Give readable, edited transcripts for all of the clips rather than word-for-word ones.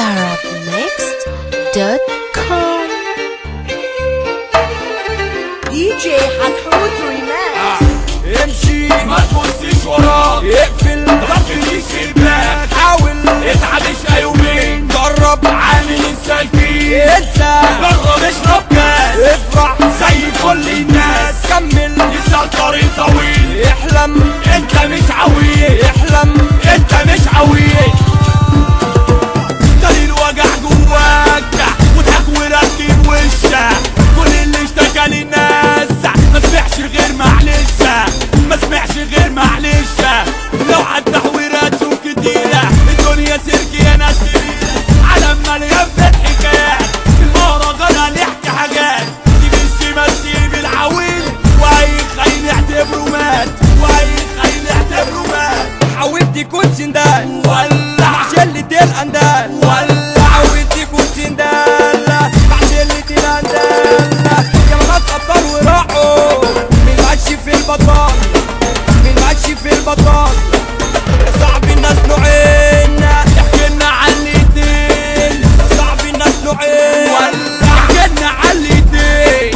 arabmixed.com. DJ حتحوت ريماكس. امشي ما تبصيش وراك، اقفل متقفليش الباب، حاول اتعب اشقى يومين، جرب عامل السالكين، انسى جرب اشرب كاس، افرح زي كل الناس، كمل لسه الطريق طويل، احلم انت مش عويل، احلم انت مش عويل. دليل وجع جواك واضحك وركب وشك، كل اللي اشتكى للناس ما سمعش غير معلش، ما سمعش غير معلش. لو عالتحويرات شوف كتيرة، الدنيا سيرك يا ناس كبيرة، عالم مليان بالحكايات، في المهرجان هنحكي حاجات، سيب الشمال سيب العويل، واي خاين اعتبره مات، واي خاين اعتبره مات. حاولت تكون سندال ولا مع شلة الأندال، ولا حاولت تكون سندال مع شلة الأندال. يا ناس أبطال وراحوا مين ماشي في البطال، مين ماشي في البطال. يا صاحبي الناس نوعين، احكي لنا عن الاتنين، يا صاحبي الناس نوعين ولا احكي لنا عن الاتنين.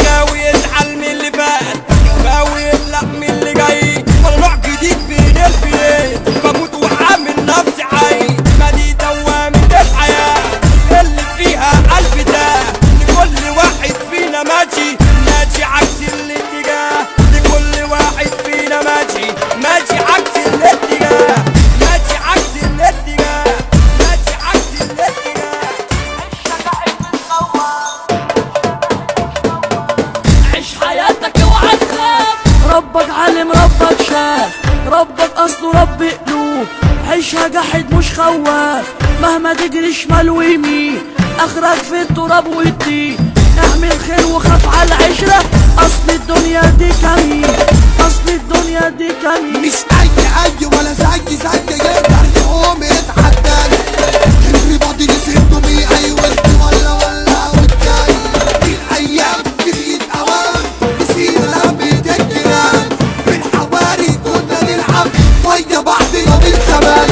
غاوي يزعل من اللي فات، غاوي يقلق من اللي جاي، ولا نوع جديد بين البيت، بموت وعامل نفسي عايش، ما دي دوامة الحياة اللي فيها قلب ده، لكل واحد فينا ماشي عكس الاتجاه، لكل واحد فينا ماشي عكس الاتجاه، ماشي عكس الاتجاه، ماشي عكس الاتجاه. عيش حياتك اوعى تخاف، ربك عالم ربك شاف، ربك اصله رب قلوب، عيشها جاحد مش خواف، مهما تجري شمال ويمين اخرك في التراب والطين. اعمل خير وخاف على العشرة، اصل الدنيا دي كمين، اصل الدنيا دي كمين. مش اي ولا زي يقدر يقوم يتحداني، everybody listen to me. ايوه انت ولا والجاي، دي الايام جديد اوام، نسينا لمة الجيران، في الحواري كنا نلعب ويا بعضنا من زمان،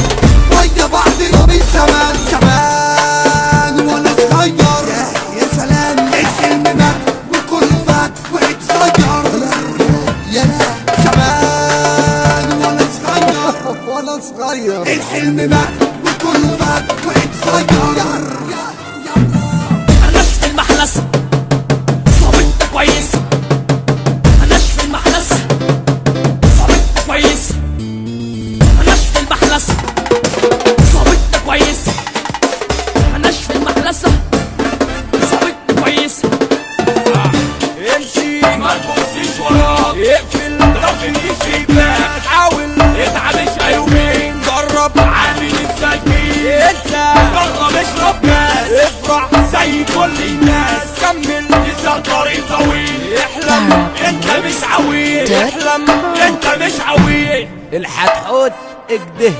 ويا بعضنا من زمان، زمان وانا صغير. يا سلام الحلم مات وكل فات واتغير، يا زمان وانا صغير، الحلم مات وكل فات واتغير. مالناش في المحلسة صابت كويس، مالناش في المحلسة صابت كويس، مالناش في المحلسة صابت كويس، مالناش في المحلسة صابت كويس. امشي ما تبصيش وراك، اقفل متقفليش الباب، حاول اتعب اشقى يومين، جرب عامل السالكين، انسى جرب اشرب كاس، افرح زي كل الناس، كمل لسه الطريق طويل، احلم انت مش عويل، احلم انت مش عويل. الحتحوت اجده